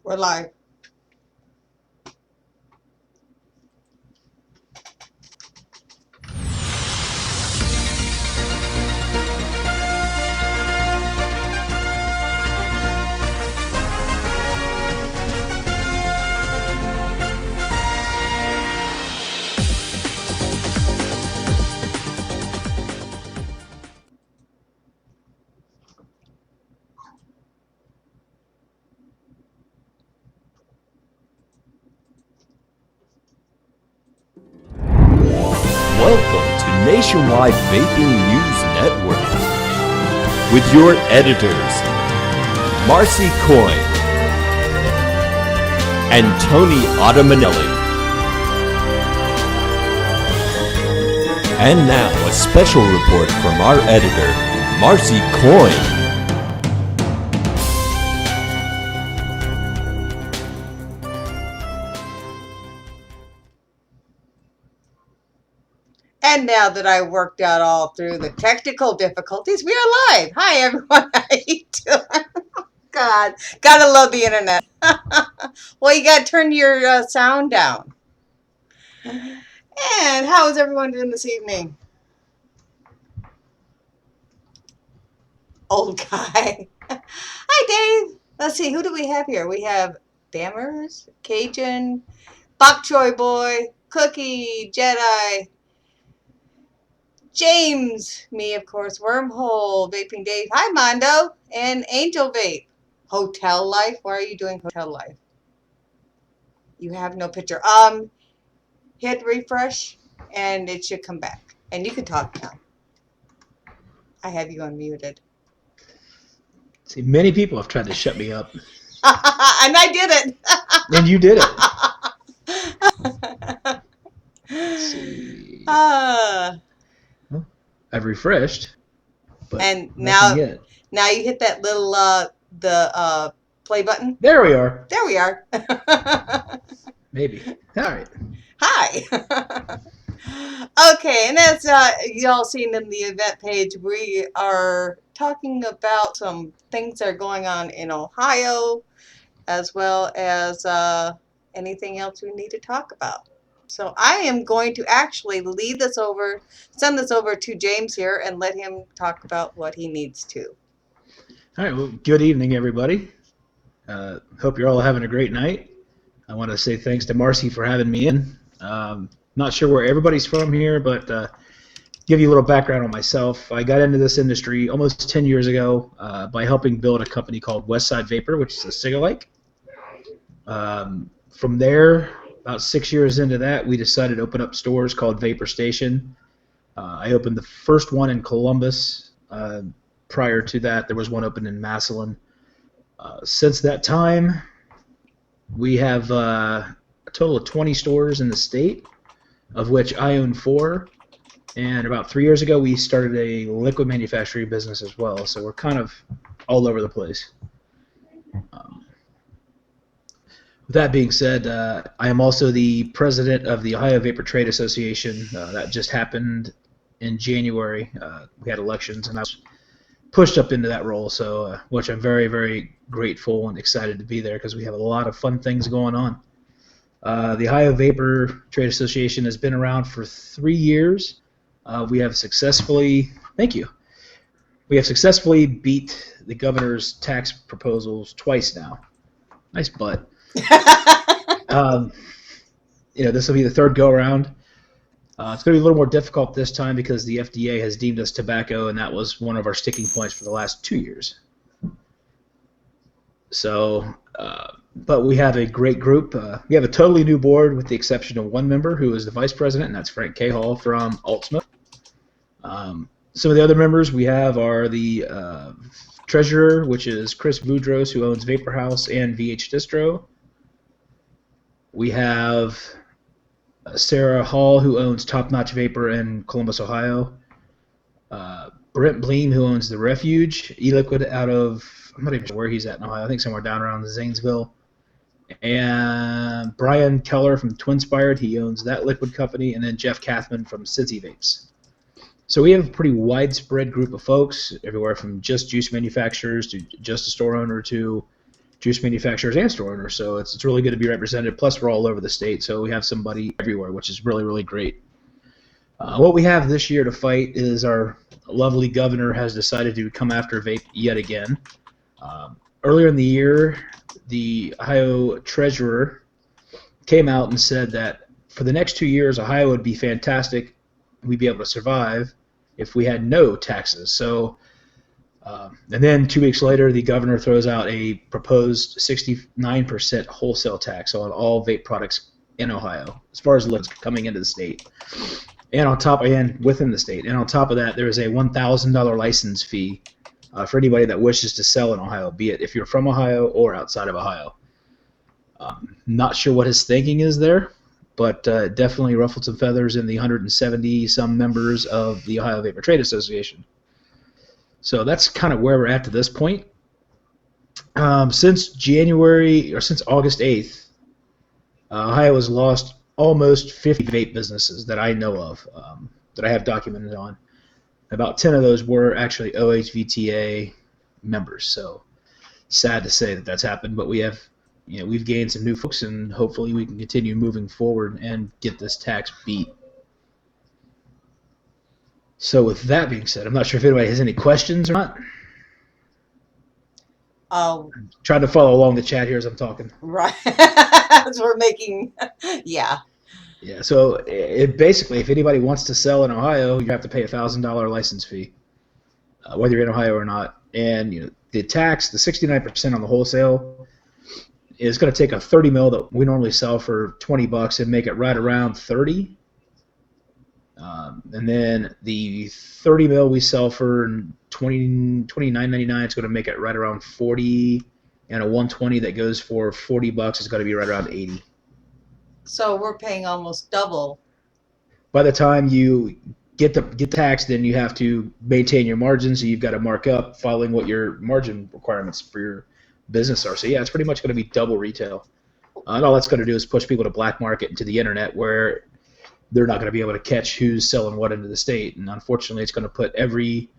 We're live. Welcome to Nationwide Vaping News Network with your editors, Marcy Coyne and Tony Ottamanelli. And now a special report from our editor, Marcy Coyne. And now that I worked out all through the technical difficulties, we are live. Hi, everyone. How you doing? God, gotta love the internet. Well, you gotta turn your sound down. And how is everyone doing this evening? Old guy. Hi, Dave. Let's see, who do we have here? We have Bammers, Cajun, Bok Choy Boy, Cookie, Jedi, James, me of course, Wormhole, Vaping Dave, hi Mondo, and Angel Vape. Hotel Life, why are you doing Hotel Life? You have no picture. Hit refresh and it should come back. And you can talk now. I have you unmuted. See, many people have tried to shut me up. And I did it. And you did it. Let's see. I've refreshed, but and nothing yet. Now you hit that little the play button. There we are. There we are. Maybe. All right. Hi. Okay, and as y'all seen in the event page, we are talking about some things that are going on in Ohio, as well as anything else we need to talk about. So I am going to actually send this over to James here and let him talk about what he needs to. All right. Well, good evening, everybody. Hope you're all having a great night. I want to say thanks to Marcy for having me in. Not sure where everybody's from here, but give you a little background on myself. I got into this industry almost 10 years ago by helping build a company called Westside Vapor, which is a cig-alike. From there, about 6 years into that, we decided to open up stores called Vapor Station. I opened the first one in Columbus. Prior to that, there was one open in Massillon. Since that time, we have a total of 20 stores in the state, of which I own 4. And about 3 years ago, we started a liquid manufacturing business as well. So we're kind of all over the place. With that being said, I am also the president of the Ohio Vapor Trade Association. That just happened in January. We had elections, and I was pushed up into that role, so which I'm very, very grateful and excited to be there because we have a lot of fun things going on. The Ohio Vapor Trade Association has been around for 3 years. We have successfully, thank you, we have successfully beat the governor's tax proposals twice now. Nice butt. This will be the third go-around. It's going to be a little more difficult this time because the FDA has deemed us tobacco, and that was one of our sticking points for the last 2 years. So, but we have a great group. We have a totally new board with the exception of one member who is the vice president, and that's Frank Cahall from Altsmoke. Some of the other members we have are the treasurer, which is Chris Boudros, who owns Vapor House and VH Distro. We have Sarah Hall, who owns Top Notch Vapor in Columbus, Ohio. Brent Bleem, who owns The Refuge, e-liquid out of, I'm not even sure where he's at in Ohio, I think somewhere down around Zanesville. And Brian Keller from Twinspired, he owns that liquid company. And then Jeff Kathman from Cincy Vapes. So we have a pretty widespread group of folks, everywhere from just juice manufacturers to just a store owner to juice manufacturers and store owners. So it's really good to be represented. Plus, we're all over the state, so we have somebody everywhere, which is really, really great. What we have this year to fight is our lovely governor has decided to come after vape yet again. Earlier in the year, the Ohio treasurer came out and said that for the next 2 years, Ohio would be fantastic. We'd be able to survive if we had no taxes. So, and then 2 weeks later, the governor throws out a proposed 69% wholesale tax on all vape products in Ohio, as far as liquids coming into the state. And within the state. And on top of that, there is a $1,000 license fee for anybody that wishes to sell in Ohio, be it if you're from Ohio or outside of Ohio. Not sure what his thinking is there, but definitely ruffled some feathers in the 170-some members of the Ohio Vapor Trade Association. So that's kind of where we're at to this point. Since August 8th, Ohio has lost almost 50 vape businesses that I know of, that I have documented on. About 10 of those were actually OHVTA members. So sad to say that that's happened, but we've gained some new folks, and hopefully we can continue moving forward and get this tax beat. So with that being said, I'm not sure if anybody has any questions or not. I'm trying to follow along the chat here as I'm talking. Right. As we're making, yeah. Yeah, so it basically, if anybody wants to sell in Ohio, you have to pay a $1,000 license fee, whether you're in Ohio or not. And the tax, the 69% on the wholesale, is going to take a 30 mil that we normally sell for $20 and make it right around 30. And then the 30 mil we sell for $29.99. It's going to make it right around 40, and a 120 that goes for $40 is going to be right around 80. So we're paying almost double. By the time you get taxed, then you have to maintain your margins. So you've got to mark up following what your margin requirements for your business are. So yeah, it's pretty much going to be double retail. And all that's going to do is push people to black market into the internet, where they're not going to be able to catch who's selling what into the state. And unfortunately, it's going to put every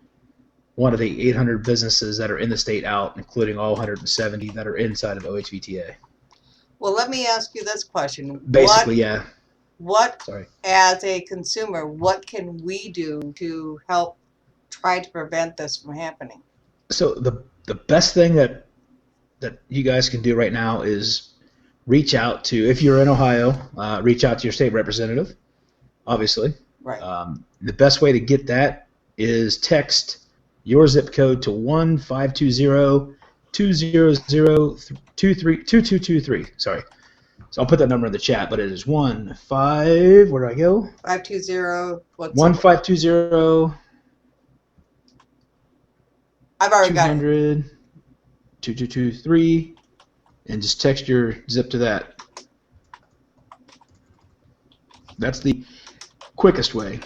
one of the 800 businesses that are in the state out, including all 170 that are inside of OHVTA. Well, let me ask you this question. Basically, yeah. As a consumer, what can we do to help try to prevent this from happening? So the best thing that you guys can do right now is reach out to, if you're in Ohio, reach out to your state representative, obviously. Right. The best way to get that is text your zip code to 1-520-200-2223. Sorry. So I'll put that number in the chat, but it is 1-5, where do I go? 520, what's 1-520. I've already got it. 200-2223, and just text your zip to that. That's the quickest way.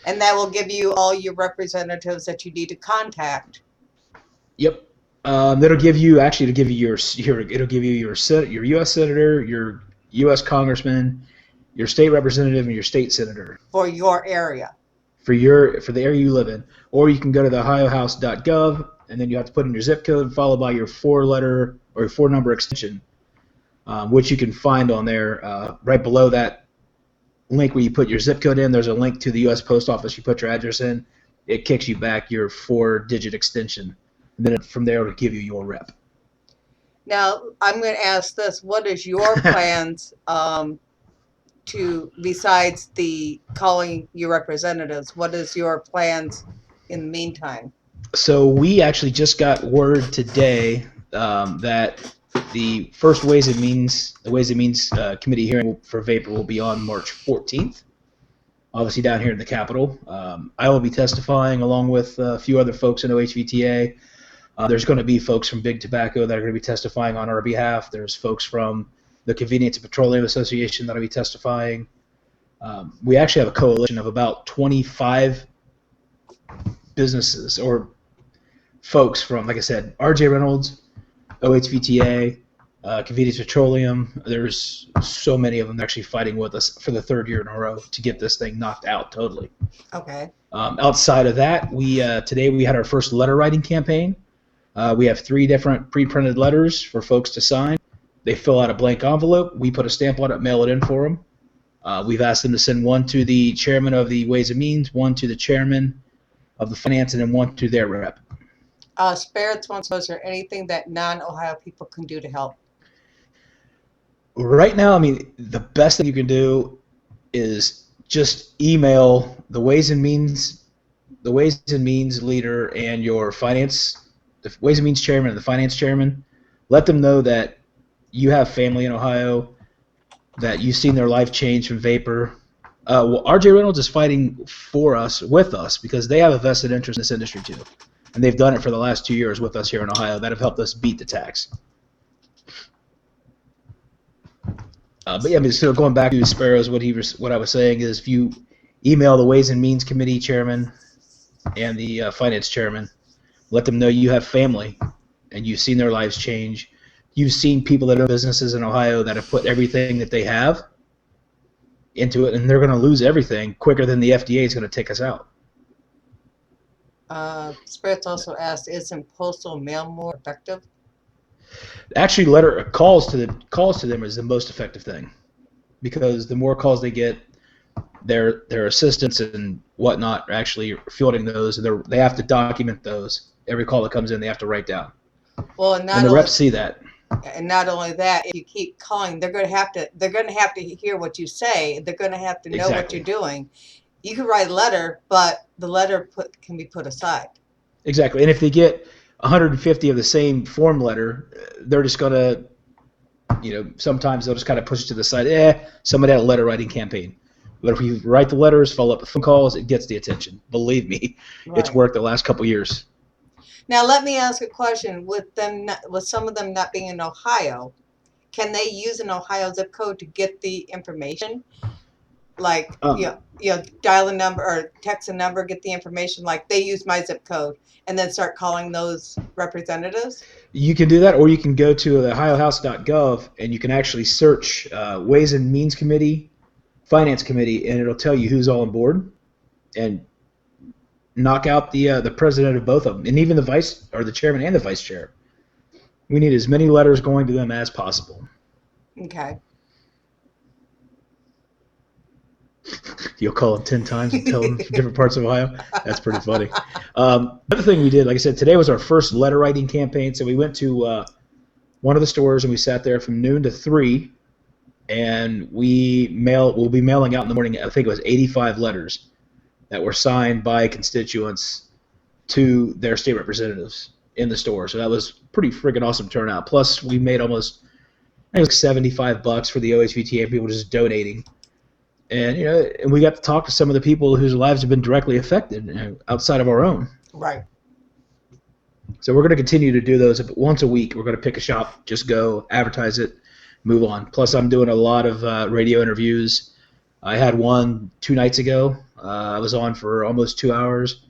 And that will give you all your representatives that you need to contact. Yep. It'll give you your U.S. senator, your U.S. congressman, your state representative, and your state senator For your area. for the area you live in. Or you can go to the ohiohouse.gov, and then you have to put in your zip code followed by your 4-letter or 4-number extension, which you can find on there right below that link where you put your zip code in. There's a link to the U.S. Post Office. You put your address in, it kicks you back your 4-digit extension, and then from there it'll give you your rep. Now, I'm going to ask this. What is your plans besides the calling your representatives, what is your plans in the meantime? So we actually just got word today that the first Ways and Means committee hearing for vapor will be on March 14th, obviously down here in the Capitol. I will be testifying along with a few other folks in OHVTA. There's going to be folks from Big Tobacco that are going to be testifying on our behalf. There's folks from the Convenience and Petroleum Association that will be testifying. We actually have a coalition of about 25 businesses or folks from, like I said, RJ Reynolds, OHVTA, Convenience Petroleum. There's so many of them actually fighting with us for the third year in a row to get this thing knocked out totally. Okay. Outside of that, today we had our first letter writing campaign. We have 3 different pre-printed letters for folks to sign. They fill out a blank envelope. We put a stamp on it, mail it in for them. We've asked them to send one to the chairman of the Ways and Means, one to the chairman of the Finance, and then one to their rep. Spirits wants to know, is there anything that non-Ohio people can do to help? Right now, I mean, the best thing you can do is just email the Ways and Means leader and your finance, the Ways and Means chairman and the finance chairman. Let them know that you have family in Ohio, that you've seen their life change from vapor. Well, RJ Reynolds is fighting with us, because they have a vested interest in this industry too. And they've done it for the last 2 years with us here in Ohio that have helped us beat the tax. But yeah, I mean, so going back to Sparrows, what I was saying is, if you email the Ways and Means Committee chairman and the finance chairman, let them know you have family and you've seen their lives change. You've seen people that own businesses in Ohio that have put everything that they have into it, and they're going to lose everything quicker than the FDA is going to take us out. Spirits also asked, isn't postal mail more effective? Actually, calls to them is the most effective thing, because the more calls they get, their assistants and whatnot are actually fielding those, and they have to document those. Every call that comes in, they have to write down. Well, and the reps see that. And not only that, if you keep calling, they're going to have to hear what you say. They're going to have to know what you're doing. You can write a letter, but the letter can be put aside. Exactly. And if they get 150 of the same form letter, they're just going to, sometimes they'll just kind of push it to the side. Somebody had a letter writing campaign. But if you write the letters, follow up with phone calls, it gets the attention. Believe me, right. It's worked the last couple years. Now, let me ask a question. With some of them not being in Ohio, can they use an Ohio zip code to get the information? Like, dial a number or text a number, get the information. Like, they use my zip code and then start calling those representatives? You can do that, or you can go to the ohiohouse.gov and you can actually search Ways and Means Committee, Finance Committee, and it'll tell you who's all on board, and knock out the president of both of them, and even the chairman and the vice chair. We need as many letters going to them as possible. Okay. You'll call them 10 times and tell them different parts of Ohio. That's pretty funny. Another thing we did, like I said, today was our first letter writing campaign. So we went to one of the stores and we sat there from noon to 3, and we'll be mailing out in the morning. I think it was 85 letters that were signed by constituents to their state representatives in the store. So that was pretty freaking awesome turnout. Plus, we made almost, I think it was $75 for the OHVTA, people just donating. And and we got to talk to some of the people whose lives have been directly affected outside of our own. Right. So we're going to continue to do those once a week. We're going to pick a shop, just go, advertise it, move on. Plus, I'm doing a lot of radio interviews. I had one 2 nights ago. I was on for almost 2 hours.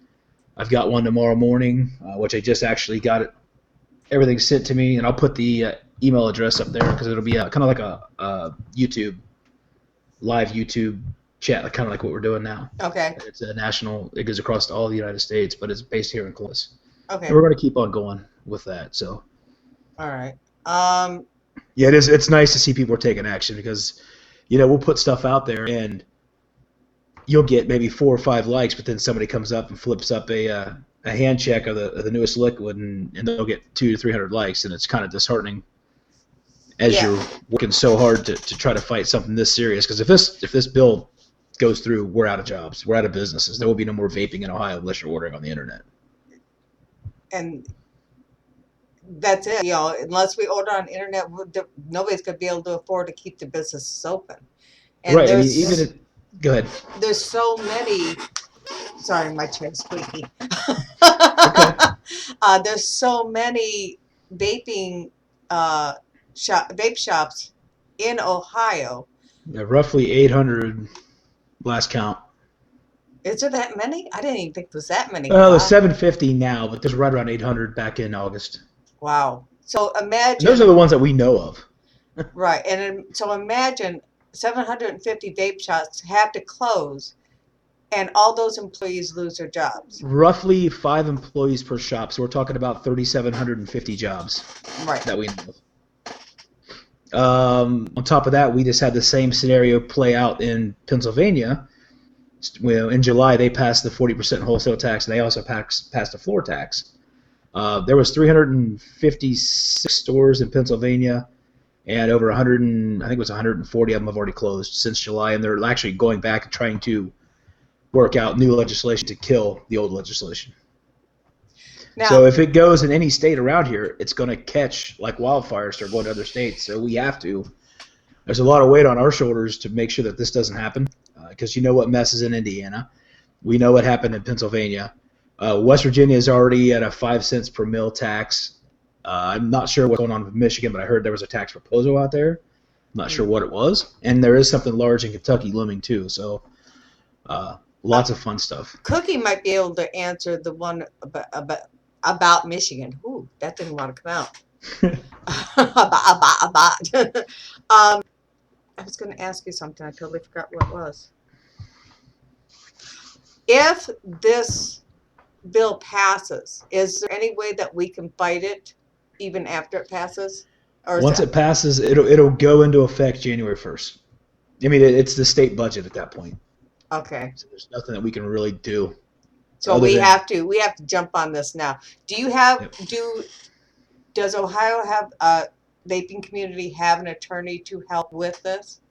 I've got one tomorrow morning, which I just actually got everything sent to me, and I'll put the email address up there because it'll be kind of like a live YouTube chat, kind of like what we're doing now. Okay. It's a national. It goes across all the United States, but it's based here in Columbus. Okay. And we're going to keep on going with that. So. All right. Yeah, it is. It's nice to see people are taking action, because, we'll put stuff out there and you'll get maybe 4 or 5 likes, but then somebody comes up and flips up a hand check of the newest liquid, and they'll get 200 to 300 likes, and it's kind of disheartening as you're working so hard to try to fight something this serious. Because if this bill goes through, we're out of jobs, we're out of businesses. There will be no more vaping in Ohio unless you're ordering on the internet. And that's it. Unless we order on the internet, nobody's going to be able to afford to keep the businesses open. And right. Go ahead. There's so many. Sorry, my chair's squeaky. Okay. There's so many vaping vape shops in Ohio. Yeah, roughly 800 last count. Is there that many? I didn't even think there was that many. Well, there's 750 now, but there's right around 800 back in August. Wow. So And imagine, those are the ones that we know of. right, so imagine 750 vape shops have to close, and all those employees lose their jobs. Roughly 5 employees per shop, so we're talking about 3,750 jobs Right. that we know of. On top of that, we just had the same scenario play out in Pennsylvania. In July, they passed the 40% wholesale tax, and they also passed a floor tax. There was 356 stores in Pennsylvania, and over 100, I think it was 140 of them have already closed since July, and they're actually going back and trying to work out new legislation to kill the old legislation. Now, So if it goes in any state around here, it's going to catch like wildfire, start going to other states. So we have to. There's a lot of weight on our shoulders to make sure that this doesn't happen, because you know what mess is in Indiana. We know what happened in Pennsylvania. West Virginia is already at a 5 cents per mil tax. I'm not sure what's going on with Michigan, but I heard there was a tax proposal out there. I'm not sure what it was. And there is something large in Kentucky looming too. So lots of fun stuff. Cookie might be able to answer the one about Michigan. Ooh, that didn't want to come out. about. I was going to ask you something. I totally forgot what it was. If this bill passes, is there any way that we can fight it even after it passes? Or Once it passes, it'll go into effect January 1st. I mean, it's the state budget at that point. Okay. So there's nothing that we can really do. So we have to jump on this now. Do you have does Ohio have vaping community have an attorney to help with this?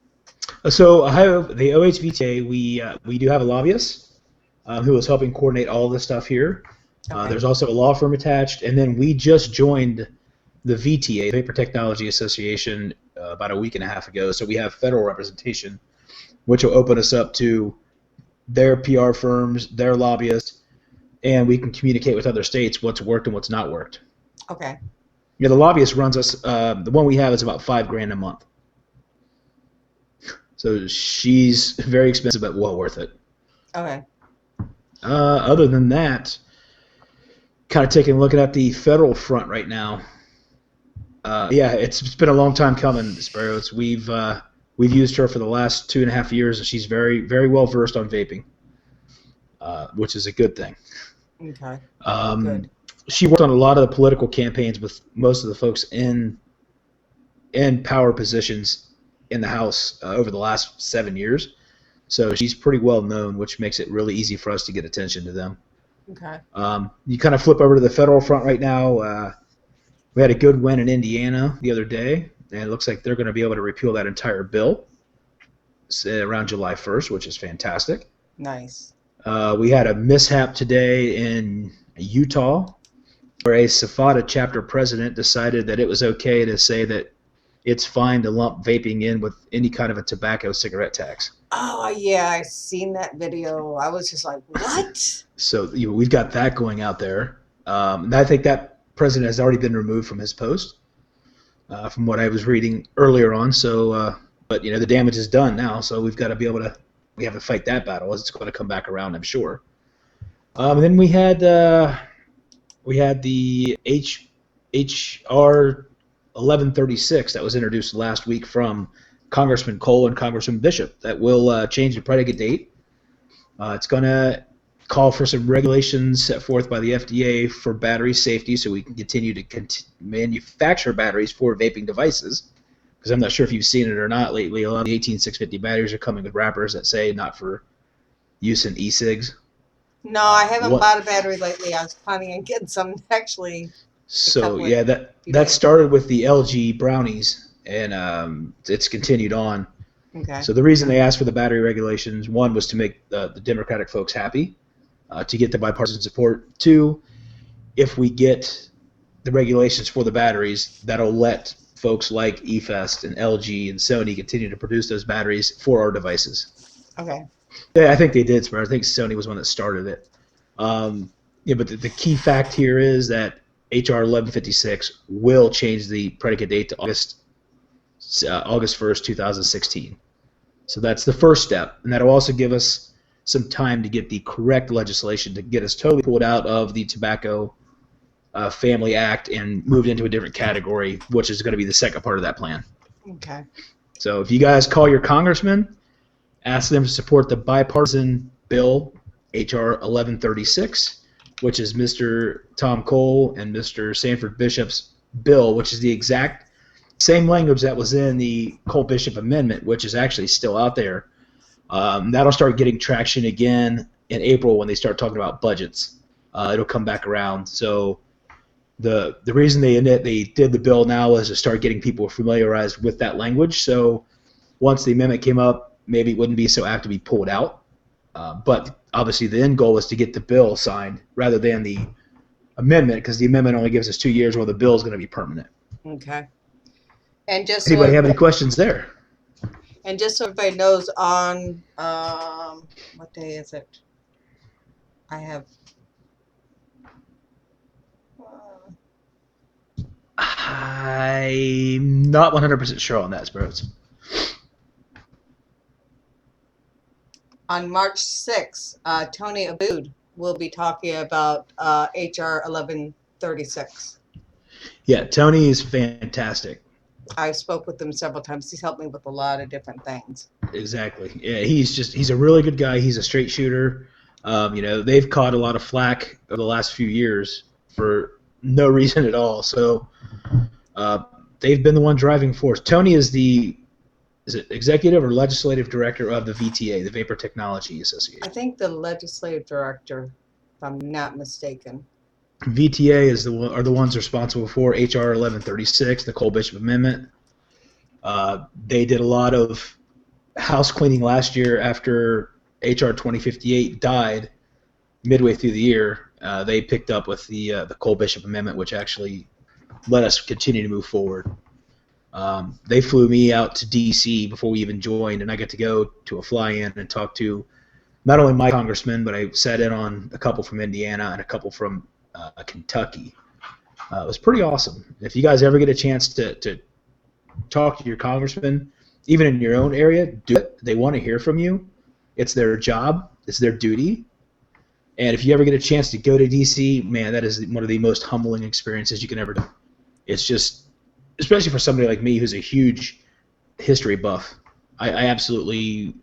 So Ohio, the OHVTA, we do have a lobbyist who is helping coordinate all this stuff here. Okay. There's also a law firm attached, and then we just joined the VTA, Vapor Technology Association, about a week and a half ago. So we have federal representation, which will open us up to their PR firms, their lobbyists, and we can communicate with other states what's worked and what's not worked. Okay. Yeah, the lobbyist runs us. The one we have is about $5,000 a month. So she's very expensive, but well worth it. Okay. Other than that, kind of taking a look at the federal front right now. Yeah, it's been a long time coming, Sparrows. We've used her for the last 2.5 years, and she's very, very well versed on vaping, which is a good thing. Okay. Good. She worked on a lot of the political campaigns with most of the folks in power positions in the House over the last 7 years. So she's pretty well known, which makes it really easy for us to get attention to them. Okay. You kind of flip over to the federal front right now. We had a good win in Indiana the other day, and it looks like they're going to be able to repeal that entire bill around July 1st, which is fantastic. Nice. We had a mishap today in Utah, where a SFATA chapter president decided that it was okay to say that it's fine to lump vaping in with any kind of a tobacco cigarette tax. Oh, yeah, I seen that video. I was just like, what? So we've got that going out there. And I think that president has already been removed from his post, from what I was reading earlier on. So, but the damage is done now. So we've got to be able to to fight that battle. It's going to come back around, I'm sure. And then we had the HR 1136 that was introduced last week from Congressman Cole and Congressman Bishop that will change the predicate date. It's going to call for some regulations set forth by the FDA for battery safety so we can continue to manufacture batteries for vaping devices. Because I'm not sure if you've seen it or not lately, a lot of the 18650 batteries are coming with wrappers that say not for use in e-cigs. No, I haven't bought a battery lately. I was planning on getting some actually. So yeah, that started with the LG brownies, and it's continued on. Okay. So the reason they asked for the battery regulations, one, was to make the Democratic folks happy, to get the bipartisan support. Two, if we get the regulations for the batteries, that'll let folks like eFest and LG and Sony continue to produce those batteries for our devices. Okay. Yeah, I think they did, Smart. I think Sony was one that started it. Yeah, but the key fact here is that HR 1156 will change the predicate date to August 1st, 2016. So that's the first step, and that'll also give us some time to get the correct legislation to get us totally pulled out of the tobacco Family Act and moved into a different category, which is going to be the second part of that plan. Okay. So if you guys call your congressman, ask them to support the bipartisan bill, H.R. 1136, which is Mr. Tom Cole and Mr. Sanford Bishop's bill, which is the exact same language that was in the Cole-Bishop Amendment, which is actually still out there. That'll start getting traction again in April when they start talking about budgets. It'll come back around. So the reason they did the bill now is to start getting people familiarized with that language. So once the amendment came up, maybe it wouldn't be so apt to be pulled out. But obviously the end goal is to get the bill signed rather than the amendment, because the amendment only gives us 2 years while the bill is going to be permanent. Okay. And just Anybody have any questions there? And just so everybody knows, on what day is it? I have. I'm not 100% sure on that, Sparrows. On March 6th, Tony Abood will be talking about HR 1136. Yeah, Tony is fantastic. I spoke with him several times. He's helped me with a lot of different things. Exactly. Yeah, he's a really good guy. He's a straight shooter. They've caught a lot of flack over the last few years for no reason at all. So they've been the one driving force. Tony is is it executive or legislative director of the VTA, the Vapor Technology Association? I think the legislative director, if I'm not mistaken. VTA are the ones responsible for HR 1136, the Cole-Bishop Amendment. They did a lot of house cleaning last year after HR 2058 died midway through the year. They picked up with the Cole-Bishop Amendment, which actually let us continue to move forward. They flew me out to D.C. before we even joined, and I got to go to a fly-in and talk to not only my congressman, but I sat in on a couple from Indiana and a couple from Kentucky. It was pretty awesome. If you guys ever get a chance to talk to your congressman, even in your own area, do it. They want to hear from you. It's their job. It's their duty. And if you ever get a chance to go to D.C., man, that is one of the most humbling experiences you can ever do. It's just, especially for somebody like me who's a huge history buff, I absolutely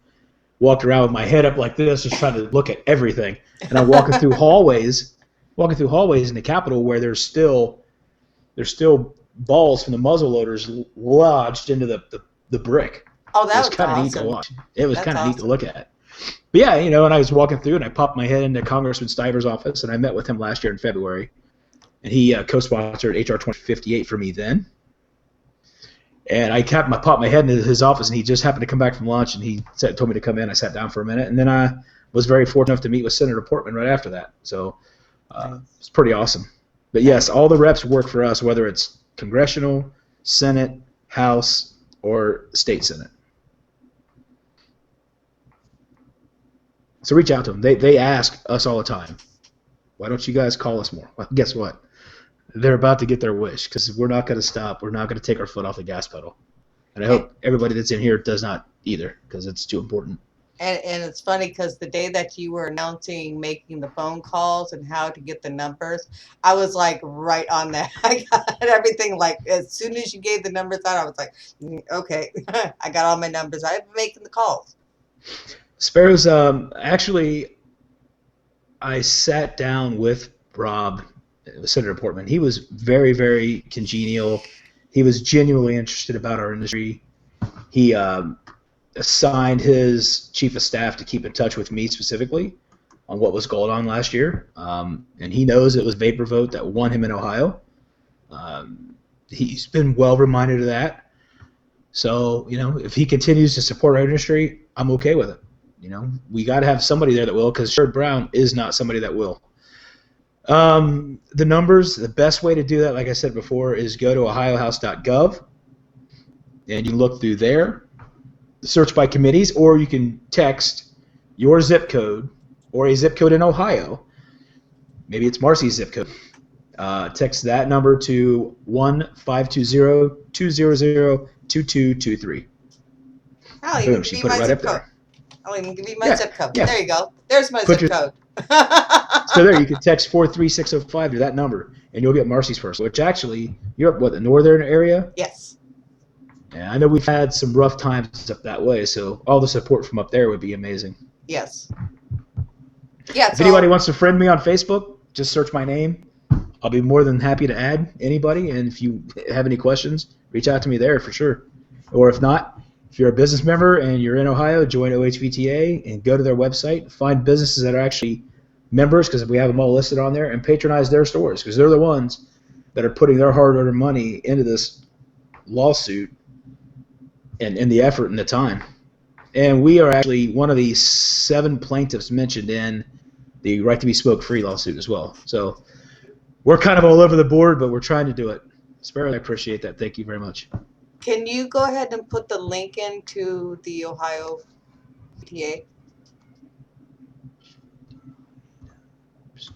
walked around with my head up like this, just trying to look at everything. And I'm walking through hallways in the Capitol where there's still balls from the muzzle loaders lodged into the brick. Oh, that was kind of awesome. neat to watch. It was kind of neat to look at. But yeah, and I was walking through and I popped my head into Congressman Stiver's office, and I met with him last year in February, and he co-sponsored HR 2058 for me then. And I popped my head into his office, and he just happened to come back from lunch, and he told me to come in. I sat down for a minute, and then I was very fortunate enough to meet with Senator Portman right after that. So it's pretty awesome. But yes, all the reps work for us, whether it's congressional, Senate, House, or state Senate. So reach out to them. They ask us all the time, why don't you guys call us more? Well, guess what? They're about to get their wish, because we're not going to stop. We're not going to take our foot off the gas pedal. And I hope everybody that's in here does not either, because it's too important. And it's funny because the day that you were announcing making the phone calls and how to get the numbers, I was like right on that. I got everything, like as soon as you gave the numbers out, I was like, okay, I got all my numbers. I've been making the calls. Sparrows, actually, I sat down with Rob, Senator Portman. He was very, very congenial. He was genuinely interested about our industry. He assigned his chief of staff to keep in touch with me specifically on what was going on last year. And he knows it was Vapor Vote that won him in Ohio. He's been well reminded of that. So, if he continues to support our industry, I'm okay with it. We got to have somebody there that will, because Sherrod Brown is not somebody that will. The numbers, the best way to do that, like I said before, is go to ohiohouse.gov, and you can look through there, search by committees, or you can text your zip code or a zip code in Ohio. Maybe it's Marcy's zip code. Text that number to 1-520-200-2223. I'll Boom, even she give you put it my right zip up code. there. I'll even give you my zip code. Yeah. There you go. There's my Put zip your- code. So there, you can text 43605 to that number, and you'll get Marcy's person. Which actually, you're up, what, the northern area? Yes. Yeah, I know we've had some rough times up that way, so all the support from up there would be amazing. Yes. Yeah. If anybody wants to friend me on Facebook, just search my name. I'll be more than happy to add anybody, and if you have any questions, reach out to me there for sure. Or if not, if you're a business member and you're in Ohio, join OHVTA and go to their website, find businesses that are actually members, because we have them all listed on there, and patronize their stores, because they're the ones that are putting their hard-earned money into this lawsuit and the effort and the time. And we are actually one of the 7 plaintiffs mentioned in the Right to Be Smoke-Free lawsuit as well. So we're kind of all over the board, but we're trying to do it. Sparrow, I appreciate that. Thank you very much. Can you go ahead and put the link into the Ohio PTA?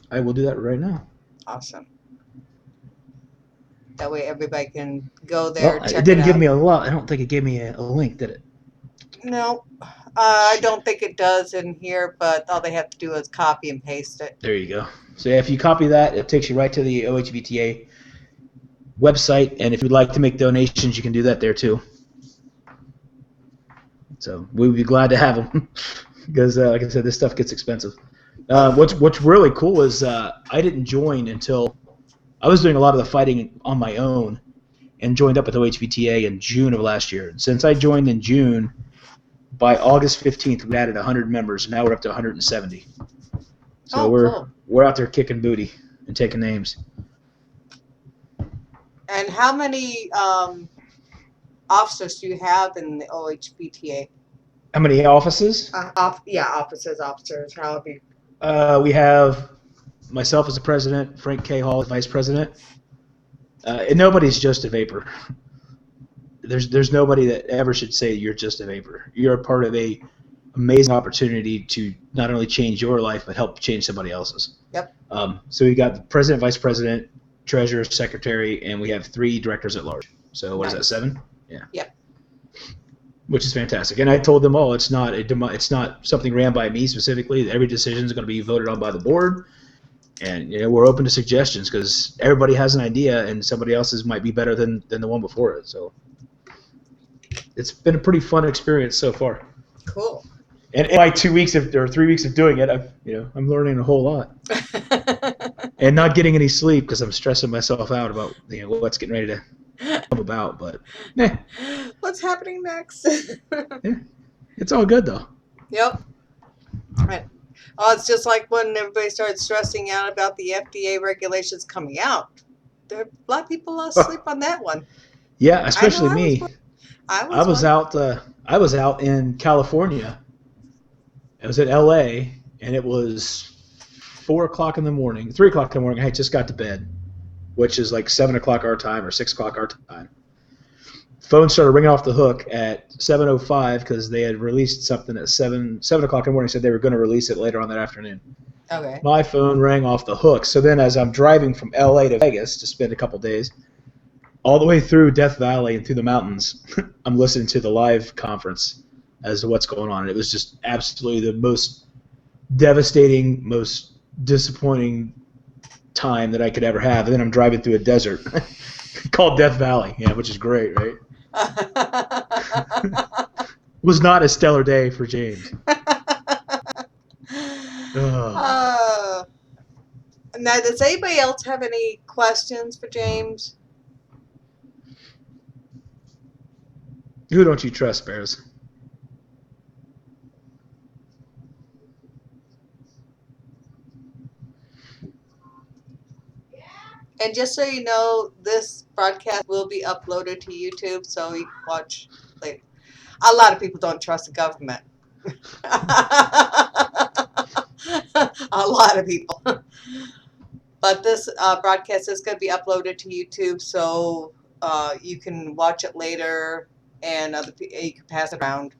I will do that right now. Awesome. That way everybody can go there. Well, check it didn't give out. me a lot. I don't think it gave me a link, did it? No, I don't think it does in here, but all they have to do is copy and paste it. There you go. So yeah, if you copy that, it takes you right to the OHVTA website, and if you'd like to make donations, you can do that there too. So we would be glad to have them because, like I said, this stuff gets expensive. What's really cool is I didn't join until I was doing a lot of the fighting on my own, and joined up with OHVTA in June of last year. And since I joined in June, by August 15th, we added 100 members, and now we're up to 170. So we're out there kicking booty and taking names. And how many officers do you have in the OHVTA? How many offices? Officers. However you... We have myself as the president, Frank K. Hall as vice president. And nobody's just a vapor. There's nobody that ever should say you're just a vapor. You're a part of a amazing opportunity to not only change your life but help change somebody else's. Yep. So we got the president, vice president, treasurer, secretary, and we have 3 directors at large. So what is that, 7? Yeah. Yep. Which is fantastic. And I told them all it's not something ran by me specifically. Every decision is going to be voted on by the board. And we're open to suggestions because everybody has an idea, and somebody else's might be better than the one before it. So it's been a pretty fun experience so far. Cool. And in my 2 weeks or 3 weeks of doing it, I'm learning a whole lot, and not getting any sleep because I'm stressing myself out about what's getting ready to come about. But what's happening next? yeah, it's all good though. Yep. Right. Oh, it's just like when everybody started stressing out about the FDA regulations coming out. There, a lot of people lost sleep on that one. Yeah, especially me. I was out in California. I was at LA, and it was 4 o'clock in the morning, 3 o'clock in the morning. I just got to bed, which is like 7 o'clock our time or 6 o'clock our time. Phone started ringing off the hook at 7:05 because they had released something at 7 o'clock in the morning. Said they were going to release it later on that afternoon. Okay. My phone rang off the hook. So then, as I'm driving from LA to Vegas to spend a couple days, all the way through Death Valley and through the mountains, I'm listening to the live conference as to what's going on. And it was just absolutely the most devastating, most disappointing time that I could ever have. And then I'm driving through a desert called Death Valley, which is great, right? Was not a stellar day for James. Now, does anybody else have any questions for James? Who don't you trust, Sparrows? And just so you know, this broadcast will be uploaded to YouTube, so you can watch later. A lot of people don't trust the government. A lot of people. But this broadcast is going to be uploaded to YouTube, so you can watch it later, and you can pass it around.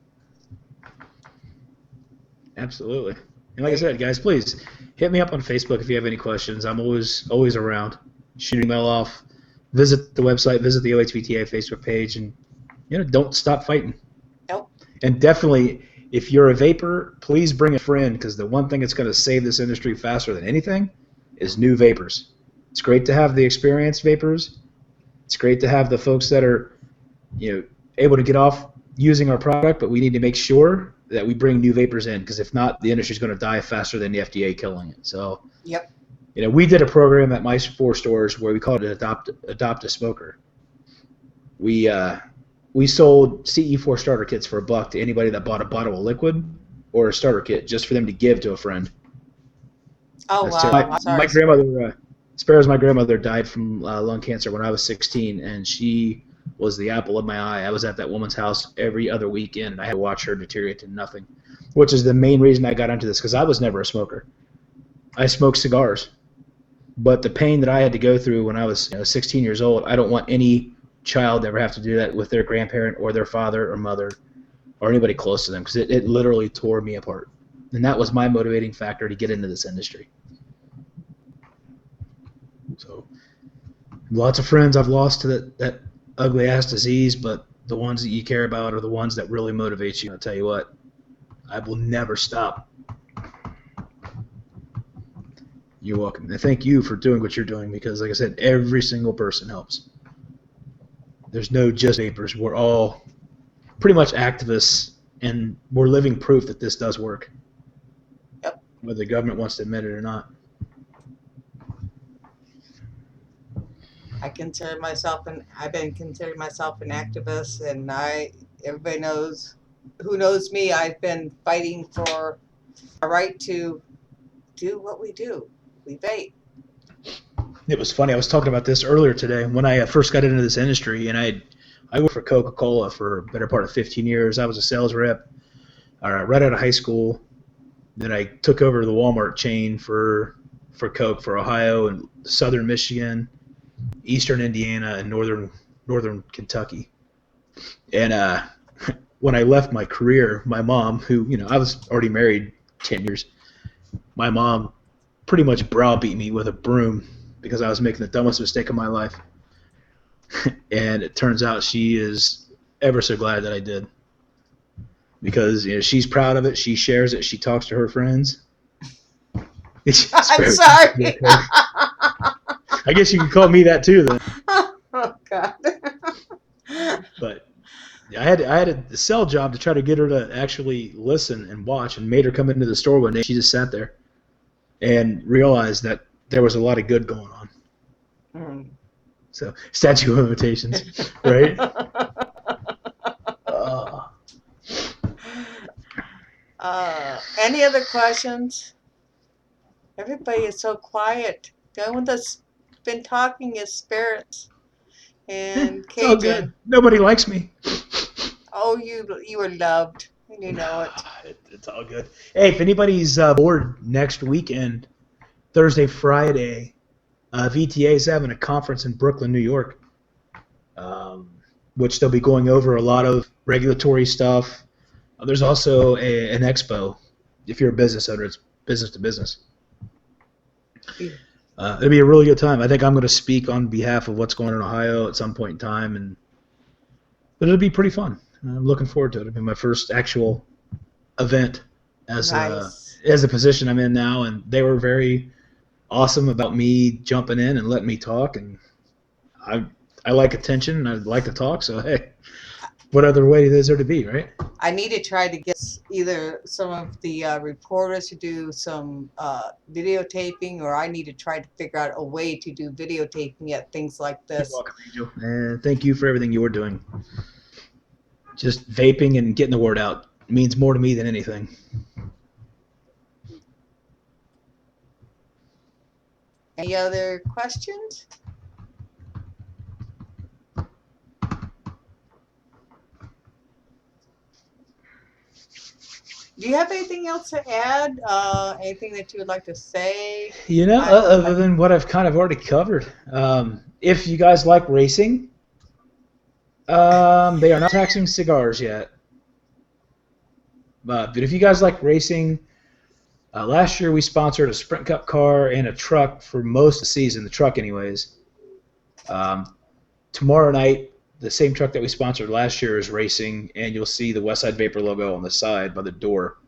Absolutely. And like I said, guys, please hit me up on Facebook if you have any questions. I'm always around. Shoot an email off. Visit the website. Visit the OHVTA Facebook page, and don't stop fighting. Nope. And definitely, if you're a vapor, please bring a friend, because the one thing that's going to save this industry faster than anything is new vapors. It's great to have the experienced vapors. It's great to have the folks that are, able to get off using our product, but we need to make sure that we bring new vapors in, because if not, the industry is going to die faster than the FDA killing it. So, Yep. We did a program at my 4 stores where we called it Adopt a Smoker. We sold CE4 starter kits for $1 to anybody that bought a bottle of liquid or a starter kit, just for them to give to a friend. Oh, That's wow. I'm sorry. my grandmother, Sparrow's my grandmother, died from lung cancer when I was 16, and she was the apple of my eye. I was at that woman's house every other weekend, and I had to watch her deteriorate to nothing, which is the main reason I got into this, because I was never a smoker. I smoked cigars. But the pain that I had to go through when I was 16 years old, I don't want any child to ever have to do that with their grandparent or their father or mother or anybody close to them, because it literally tore me apart. And that was my motivating factor to get into this industry. So lots of friends I've lost to that ugly-ass disease, but the ones that you care about are the ones that really motivate you. I'll tell you what, I will never stop. You're welcome. And thank you for doing what you're doing, because, like I said, every single person helps. There's no just vapors. We're all pretty much activists, and we're living proof that this does work. Yep. Whether the government wants to admit it or not. I've been considering myself an activist, and everybody who knows me, I've been fighting for a right to do what we do. We vape. It was funny. I was talking about this earlier today when I first got into this industry, and I worked for Coca-Cola for a better part of 15 years. I was a sales rep right out of high school. Then I took over the Walmart chain for Coke for Ohio and southern Michigan, eastern Indiana, and northern Kentucky. And when I left my career, my mom, who, I was already married 10 years, my mom pretty much browbeat me with a broom because I was making the dumbest mistake of my life. And it turns out she is ever so glad that I did, because she's proud of it. She shares it. She talks to her friends. I'm sorry. I guess you can call me that too, then. Oh God. But I had a sell job to try to get her to actually listen and watch, and made her come into the store one day. She just sat there and realized that there was a lot of good going on. Mm. So, statute of limitations, right? Any other questions? Everybody is so quiet. The only one that's been talking is Spirits and It's all Cajun. good. Nobody likes me. Oh, you are loved, and you know it. It's all good. Hey, if anybody's bored next weekend, Thursday, Friday, VTA is having a conference in Brooklyn, New York, which they'll be going over a lot of regulatory stuff. There's also an expo. If you're a business owner, it's business to business. It'll be a really good time. I think I'm going to speak on behalf of what's going on in Ohio at some point in time, but it'll be pretty fun. I'm looking forward to it. It'll be my first actual event as a position I'm in now, and they were very awesome about me jumping in and letting me talk. And I like attention, and I like to talk. So hey, what other way is there to be, right? I need to try to get either some of the reporters to do some videotaping, or I need to try to figure out a way to do videotaping at things like this. You're welcome, Angel. And thank you for everything you're doing. Just vaping and getting the word out means more to me than anything. Any other questions? Do you have anything else to add? Anything that you would like to say? Other than what I've kind of already covered. If you guys like racing, they are not taxing cigars yet. But if you guys like racing, last year we sponsored a Sprint Cup car and a truck for most of the season, the truck anyways. Tomorrow night the same truck that we sponsored last year is racing, and you'll see the Westside Vapor logo on the side by the door.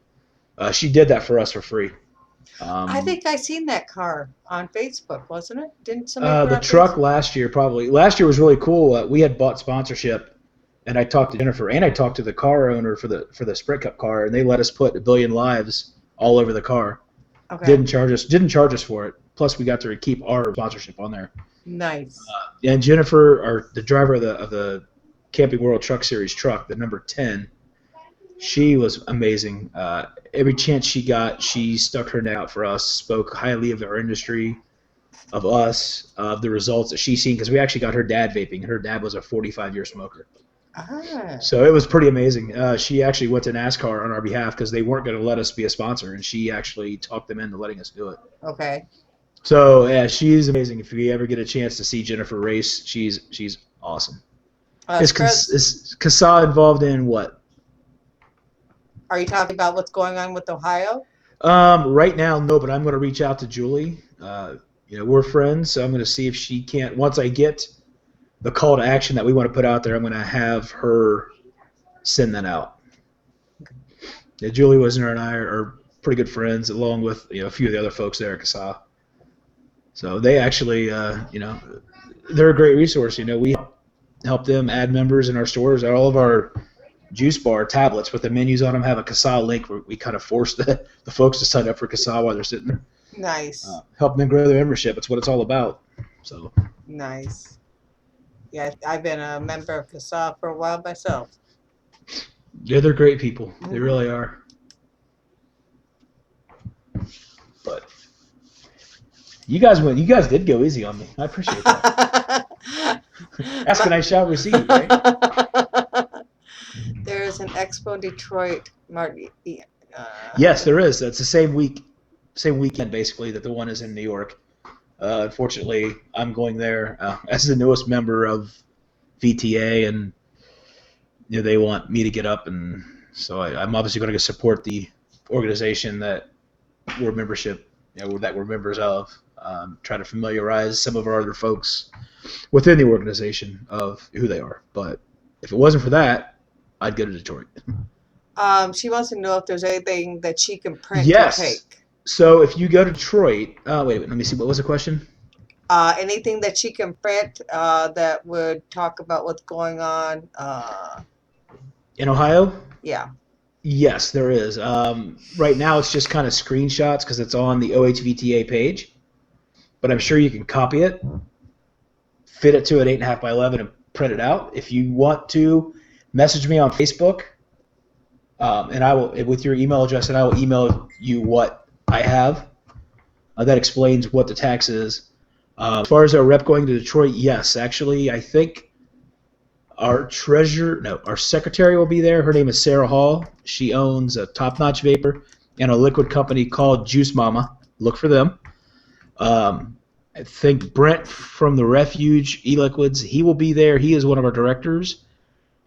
She did that for us for free. I think I seen that car on Facebook, wasn't it? Didn't somebody put it The on truck Facebook? last year was really cool. We had bought sponsorship, and I talked to Jennifer and I talked to the car owner for the Sprint Cup car, and they let us put 1 billion lives all over the car. Okay. Didn't charge us for it. Plus, we got to keep our sponsorship on there. Nice. And Jennifer, the driver of the Camping World Truck Series truck, the number 10, she was amazing. Every chance she got, she stuck her neck out for us, spoke highly of our industry, of us, of the results that she's seen, because we actually got her dad vaping. Her dad was a 45-year smoker. Ah. So it was pretty amazing. She actually went to NASCAR on our behalf because they weren't going to let us be a sponsor, and she actually talked them into letting us do it. Okay. So yeah, she's amazing. If you ever get a chance to see Jennifer race, she's awesome. Is CASA involved in what? Are you talking about what's going on with Ohio? Right now, no, but I'm going to reach out to Julie. We're friends, so I'm going to see if she can't. Once I get the call to action that we want to put out there, I'm going to have her send that out. Yeah, Julie Wisner and I are pretty good friends, along with a few of the other folks there at CASA. So they actually, they're a great resource. We help them add members in our stores. All of our juice bar tablets with the menus on them have a CASA link where we kind of force the folks to sign up for CASA while they're sitting there. Nice. Helping them grow their membership. It's what it's all about. So nice. Yeah, I've been a member of CASA for a while myself. Yeah, they're great people. Mm-hmm. They really are. But you guys went. You guys did go easy on me. I appreciate that. Ask and I shall receive, right? There is an Expo Detroit, Marty. Yes, there is. That's the same weekend, basically, that the one is in New York. Unfortunately, I'm going there as the newest member of VTA, and they want me to get up, and so I'm obviously going to support the organization that we're members of. Try to familiarize some of our other folks within the organization of who they are. But if it wasn't for that, I'd go to Detroit. She wants to know if there's anything that she can print yes. to take. So if you go to Detroit, wait a minute, let me see. What was the question? Anything that she can print that would talk about what's going on in Ohio? Yeah. Yes, there is. Right now it's just kind of screenshots because it's on the OHVTA page. But I'm sure you can copy it, fit it to an 8.5 by 11, and print it out. If you want to, message me on Facebook, and I will, with your email address, and I will email you what I have that explains what the tax is. As far as our rep going to Detroit, yes, actually, I think our secretary will be there. Her name is Sarah Hall. She owns a Top Notch Vapor and a liquid company called Juice Mama. Look for them. I think Brent from the Refuge e-liquids, he will be there. He is one of our directors.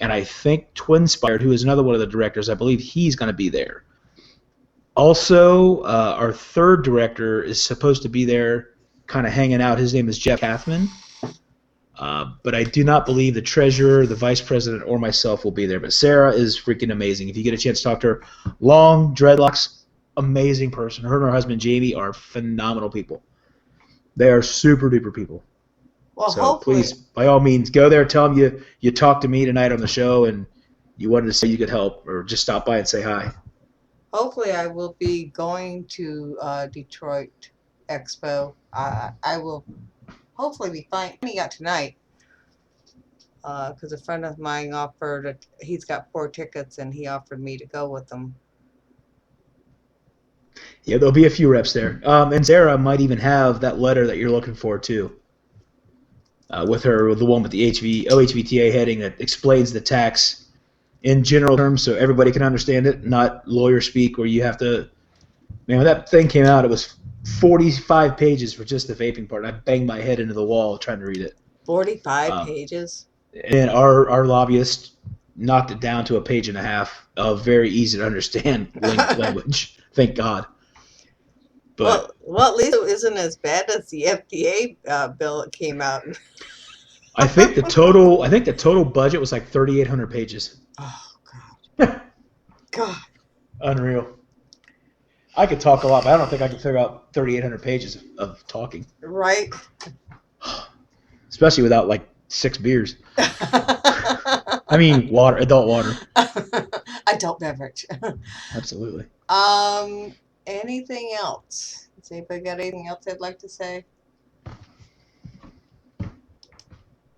And I think Twinspired, who is another one of the directors, I believe he's going to be there. Also, our third director is supposed to be there kind of hanging out. His name is Jeff Kathman. But I do not believe the treasurer, the vice president, or myself will be there. But Sarah is freaking amazing. If you get a chance to talk to her, long dreadlocks, amazing person. Her and her husband, Jamie, are phenomenal people. They are super duper people. Well, so hopefully, please, by all means, go there. Tell them you talked to me tonight on the show and you wanted to say you could help, or just stop by and say hi. Hopefully, I will be going to Detroit Expo. I will hopefully be finding out tonight because a friend of mine offered. He's got 4 tickets and he offered me to go with them. Yeah, there'll be a few reps there. And Sarah might even have that letter that you're looking for, too, with her, the one with the OHVTA heading that explains the tax in general terms so everybody can understand it, not lawyer speak where you have to – man, when that thing came out, it was 45 pages for just the vaping part. I banged my head into the wall trying to read it. 45 pages? And our lobbyist knocked it down to a page and a half of very easy to understand language. Thank God. But, well, at least it isn't as bad as the FDA bill that came out. I think the total budget was like 3,800 pages. Oh God. God. Unreal. I could talk a lot, but I don't think I could figure out 3,800 pages of talking. Right. Especially without like 6 beers. I mean, water, adult water. Adult beverage. Absolutely. Anything else? Has anybody got anything else they'd like to say?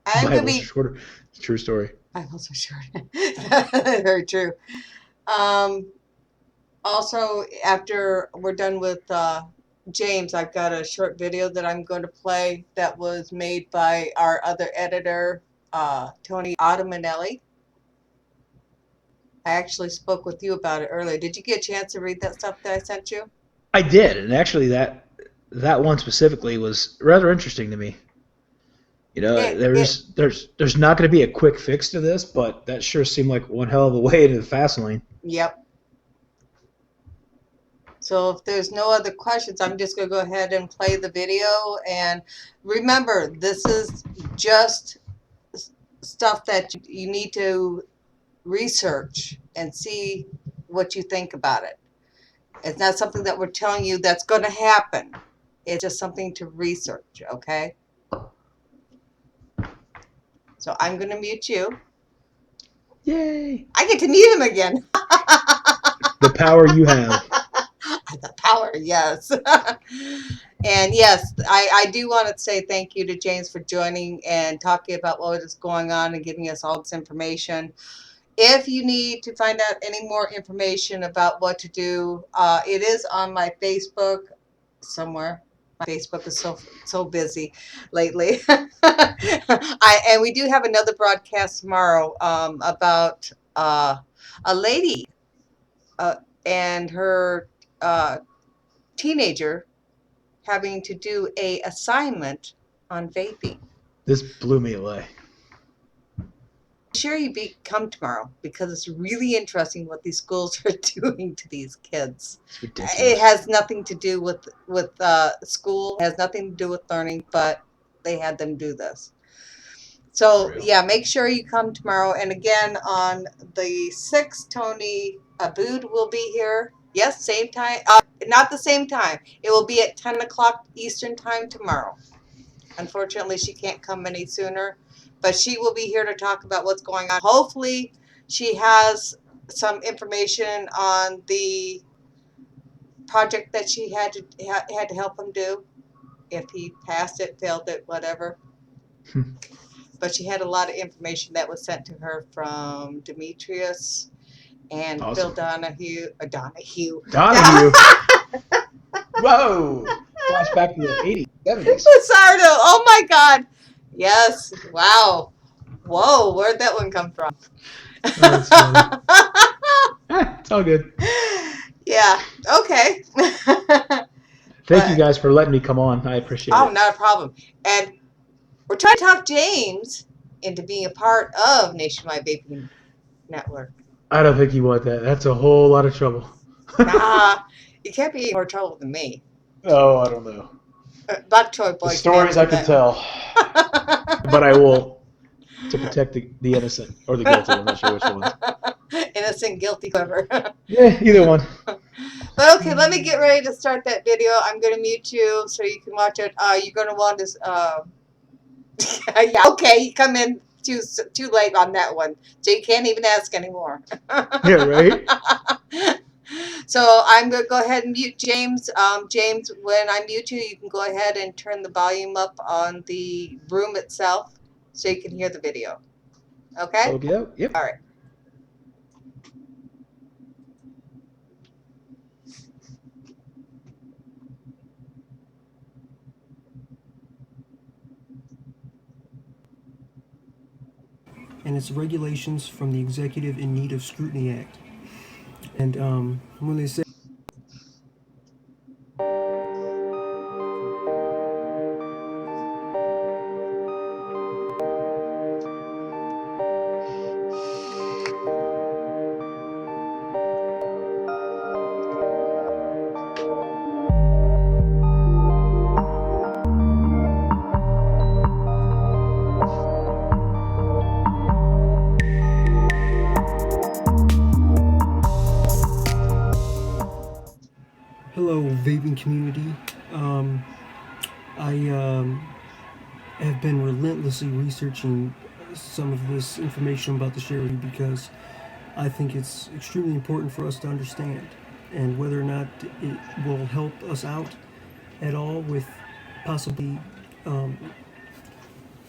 I'm gonna Bibles are be. shorter. It's a true story. Bibles are short. Very true. Also, after we're done with James, I've got a short video that I'm going to play that was made by our other editor, Tony Ottamanelli. I actually spoke with you about it earlier. Did you get a chance to read that stuff that I sent you? I did, and actually that one specifically was rather interesting to me. You know, there's not going to be a quick fix to this, but that sure seemed like one hell of a way to the fast lane. Yep. So if there's no other questions, I'm just going to go ahead and play the video. And remember, this is just stuff that you need to research and see what you think about it. It's not something that we're telling you that's going to happen. It's just something to research, okay? So I'm going to mute you. Yay! I get to mute him again. The power you have. The power, yes. And yes, I do want to say thank you to James for joining and talking about what is going on and giving us all this information. If you need to find out any more information about what to do, it is on my Facebook somewhere. My Facebook is so busy lately. And we do have another broadcast tomorrow about a lady and her teenager having to do a assignment on vaping. This blew me away. Sure, you come tomorrow because it's really interesting what these schools are doing to these kids. It's ridiculous. It has nothing to do with school. It has nothing to do with learning, but they had them do this. So yeah, make sure you come tomorrow. And again, on the 6th, Tony Abood will be here. Yes, same time. Not the same time. It will be at 10 o'clock Eastern time tomorrow. Unfortunately, she can't come any sooner, but she will be here to talk about what's going on. Hopefully, she has some information on the project that she had to help him do. If he passed it, failed it, whatever. But she had a lot of information that was sent to her from Demetrius and Phil Donahue. Donahue. Whoa! Flashback to the 80s, 70s. Sardo. Oh my God. Yes. Wow. Whoa. Where'd that one come from? Oh, that's funny. It's all good. Yeah. Okay. Thank you guys for letting me come on. I appreciate it. Oh, not a problem. And we're trying to talk James into being a part of Nationwide Vaping Network. I don't think you want that. That's a whole lot of trouble. Nah, you can't be in more trouble than me. Oh, I don't know. Black Toy Boy. The stories I can tell. But I will, to protect the innocent or the guilty. I'm not sure which one. Innocent, guilty, whoever. Yeah, either one. But okay, let me get ready to start that video. I'm going to mute you so you can watch it. You're going to want to... yeah, okay, you come in too late on that one, so you can't even ask anymore. Yeah, right? So I'm going to go ahead and mute James. James, when I mute you, you can go ahead and turn the volume up on the room itself so you can hear the video. Okay? Okay, yep. All right. And its regulations from the Executive in Need of Scrutiny Act. And when they say vaping community. I have been relentlessly researching some of this information about the share because I think it's extremely important for us to understand, and whether or not it will help us out at all with possibly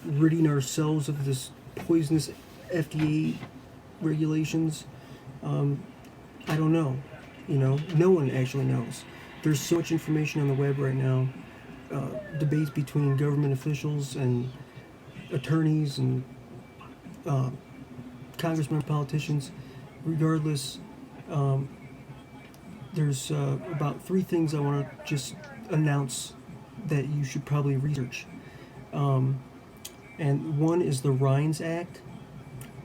ridding ourselves of this poisonous FDA regulations. I don't know. No one actually knows. There's so much information on the web right now. Debates between government officials and attorneys and congressmen, politicians. Regardless, there's about 3 things I want to just announce that you should probably research. And one is the Rhines Act,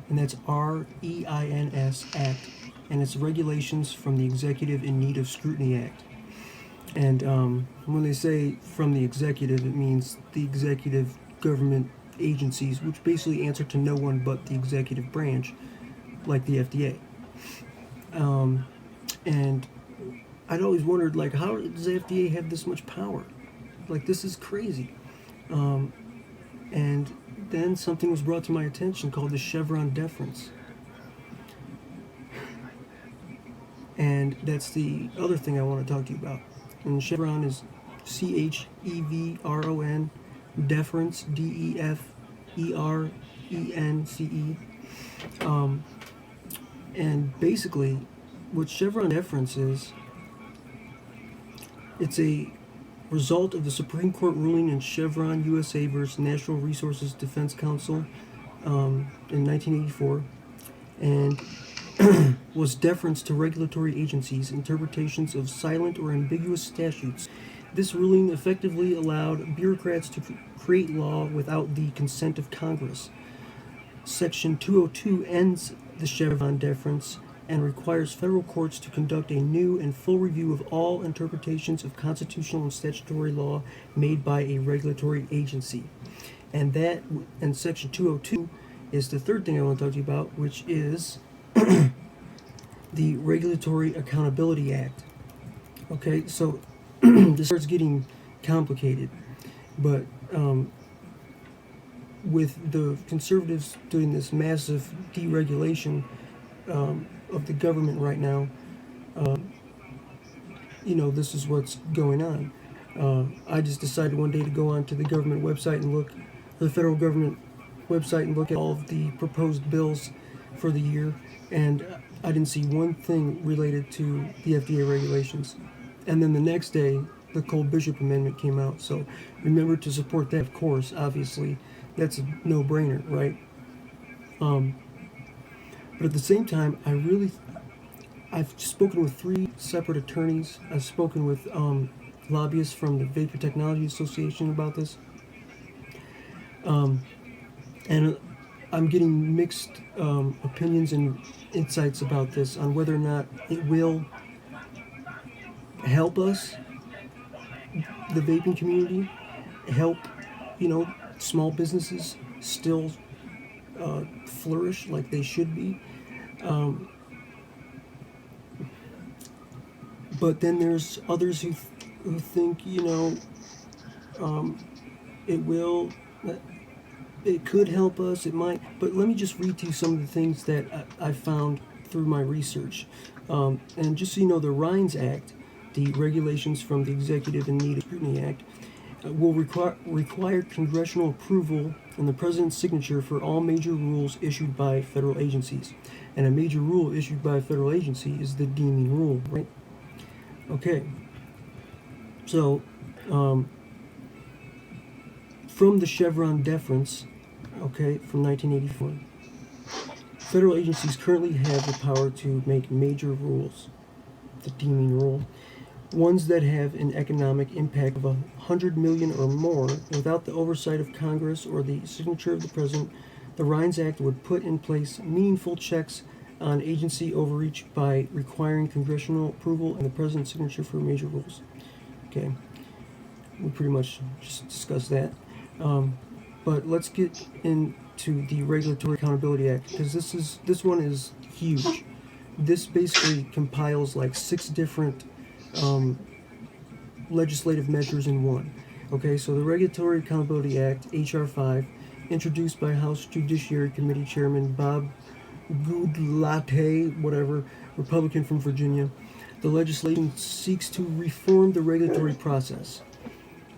and that's REINS Act, and it's regulations from the Executive in Need of Scrutiny Act. And when they say from the executive, it means the executive government agencies, which basically answer to no one but the executive branch, like the FDA. And I'd always wondered, like, how does the FDA have this much power? Like, this is crazy. And then something was brought to my attention called the Chevron deference. And that's the other thing I want to talk to you about. And Chevron is CHEVRON, deference, DEFERENCE. And basically, what Chevron deference is, it's a result of the Supreme Court ruling in Chevron USA versus Natural Resources Defense Council in 1984, and was deference to regulatory agencies' interpretations of silent or ambiguous statutes. This ruling effectively allowed bureaucrats to create law without the consent of Congress. Section 202 ends the Chevron deference and requires federal courts to conduct a new and full review of all interpretations of constitutional and statutory law made by a regulatory agency. And Section 202 is the third thing I want to talk to you about, which is the Regulatory Accountability Act. Okay, so this starts getting complicated, but with the conservatives doing this massive deregulation of the government right now, this is what's going on. I just decided one day to go onto the government website and look, the federal government website, and look at all of the proposed bills for the year, and I didn't see one thing related to the FDA regulations. And then the next day, the Cole-Bishop Amendment came out. So remember to support that, of course, obviously. That's a no-brainer, right? But at the same time, I've spoken with 3 separate attorneys. I've spoken with lobbyists from the Vapor Technology Association about this. And I'm getting mixed opinions and insights about this on whether or not it will help us, the vaping community, help, small businesses still flourish like they should be. But then there's others who think, it could help us, it might. But let me just read to you some of the things that I found through my research. And just so you know, the Rhines Act, the regulations from the Executive in Need of Scrutiny Act, will require congressional approval and the president's signature for all major rules issued by federal agencies. And a major rule issued by a federal agency is the deeming rule, right? Okay. So, from the Chevron deference, from 1984, federal agencies currently have the power to make major rules, the deeming rule, ones that have an economic impact of 100 million or more. Without the oversight of Congress or the signature of the President, the Rhines Act would put in place meaningful checks on agency overreach by requiring congressional approval and the President's signature for major rules. Okay, we pretty much just discussed that. But let's get into the Regulatory Accountability Act, because this one is huge. This basically compiles like 6 different legislative measures in one. Okay, so the Regulatory Accountability Act, H.R. 5, introduced by House Judiciary Committee Chairman Bob Goodlatte, whatever, Republican from Virginia. The legislation seeks to reform the regulatory process,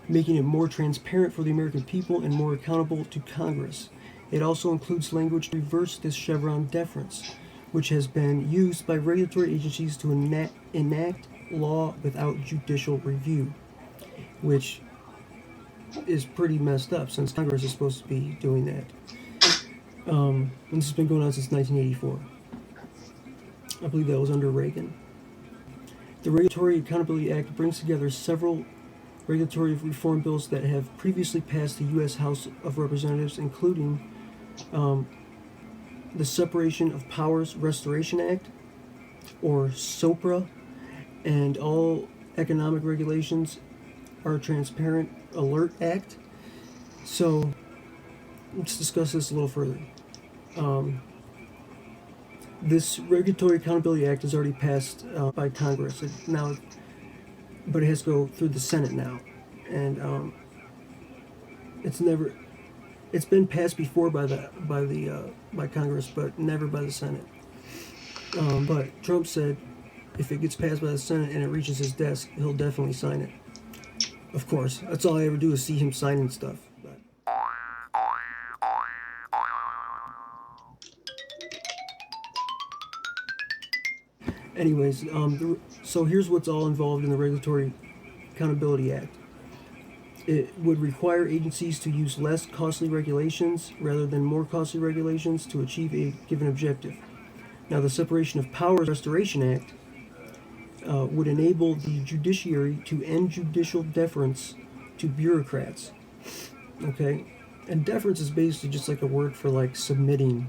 making it more transparent for the American people and more accountable to Congress. It also includes language to reverse this Chevron deference, which has been used by regulatory agencies to enact law without judicial review, which is pretty messed up since Congress is supposed to be doing that. And this has been going on since 1984. I believe that was under Reagan. The Regulatory Accountability Act brings together several regulatory reform bills that have previously passed the U.S. House of Representatives, including the Separation of Powers Restoration Act, or SOPRA, and all economic regulations are Transparent Alert Act. So let's discuss this a little further. This Regulatory Accountability Act is already passed by Congress but it has to go through the Senate now, and it's been passed before by Congress, but never by the Senate. But Trump said if it gets passed by the Senate and it reaches his desk, he'll definitely sign it. Of course, that's all I ever do is see him signing stuff. But anyways, so here's what's all involved in the Regulatory Accountability Act. It would require agencies to use less costly regulations rather than more costly regulations to achieve a given objective. Now, the Separation of Powers Restoration Act would enable the judiciary to end judicial deference to bureaucrats. Okay? And deference is basically just like a word for like submitting.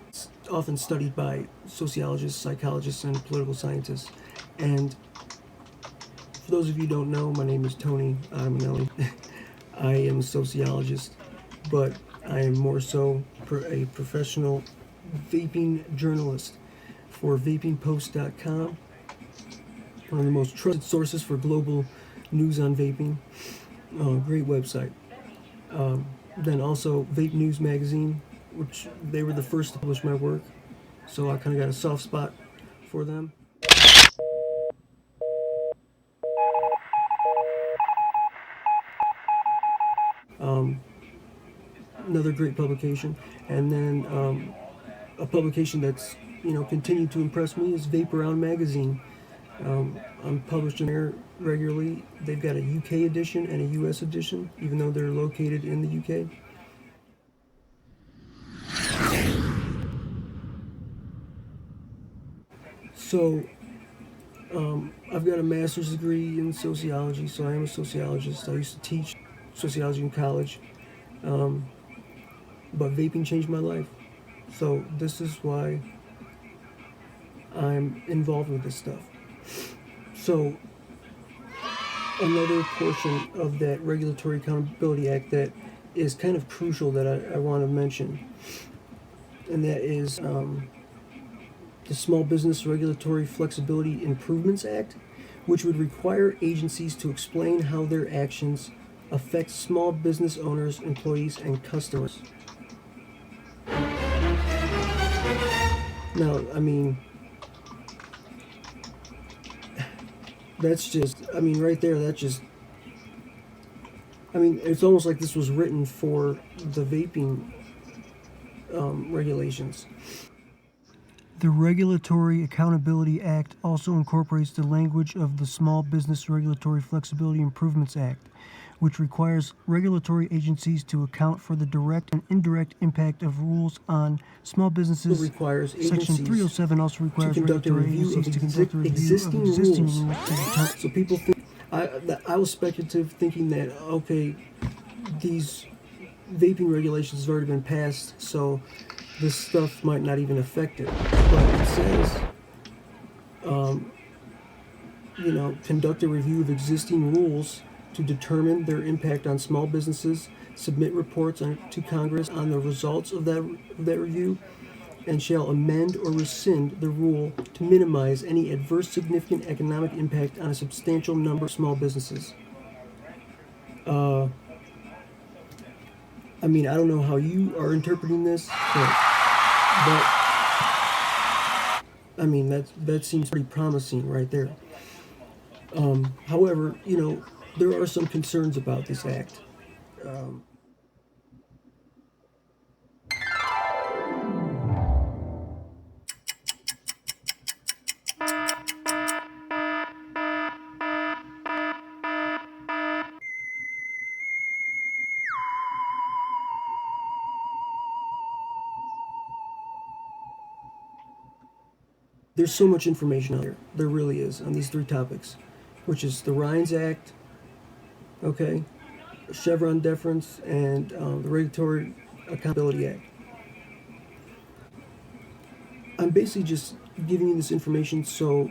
It's often studied by sociologists, psychologists, and political scientists. And for those of you who don't know, my name is Tony Armanelli. I am a sociologist, but I am more so a professional vaping journalist for vapingpost.com, one of the most trusted sources for global news on vaping. Great website. Then also Vape News Magazine, which they were the first to publish my work, so I kind of got a soft spot for them. Another great publication. And then a publication that's continued to impress me is Vape Around Magazine. I'm published in there regularly. They've got a UK edition and a US edition, even though they're located in the UK. So I've got a master's degree in sociology, so I am a sociologist. I used to teach sociology in college, but vaping changed my life. So this is why I'm involved with this stuff. So another portion of that Regulatory Accountability Act that is kind of crucial that I want to mention, and that is the Small Business Regulatory Flexibility Improvements Act, which would require agencies to explain how their actions affect small business owners, employees, and customers. Now, I mean, that's just, I mean, right there, that just, I mean, it's almost like this was written for the vaping regulations. The Regulatory Accountability Act also incorporates the language of the Small Business Regulatory Flexibility Improvements Act, which requires regulatory agencies to account for the direct and indirect impact of rules on small businesses. It requires Section 307 also requires regulatory agencies to conduct a review of existing rules. So people think, I was speculative thinking that, okay, these vaping regulations have already been passed, so this stuff might not even affect it. But it says, conduct a review of existing rules to determine their impact on small businesses, submit reports to Congress on the results of that review, and shall amend or rescind the rule to minimize any adverse significant economic impact on a substantial number of small businesses. I mean, I don't know how you are interpreting this, but I mean that seems pretty promising right there. However, there are some concerns about this act. Um, there's so much information out there. There really is on these three topics, which is the Rhines Act, okay, Chevron deference, and the Regulatory Accountability Act. I'm basically just giving you this information so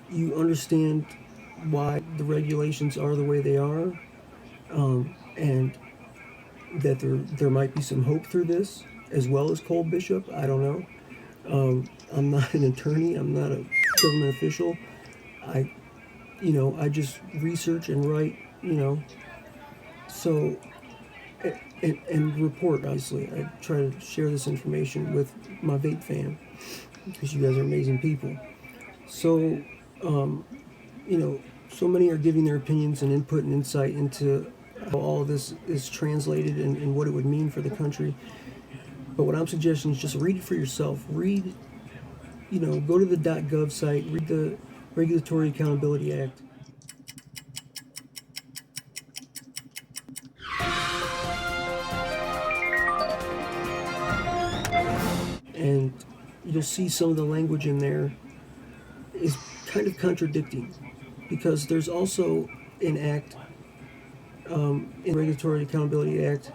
you understand why the regulations are the way they are, and that there might be some hope through this, as well as Cole Bishop. I don't know. I'm not an attorney. I'm not a government official. I, I just research and write. So and report. Obviously, I try to share this information with my vape fam because you guys are amazing people. So, so many are giving their opinions and input and insight into how all of this is translated and what it would mean for the country. But what I'm suggesting is just read it for yourself. Read, go to the .gov site, read the Regulatory Accountability Act. And you'll see some of the language in there is kind of contradicting, because there's also an act in the Regulatory Accountability Act,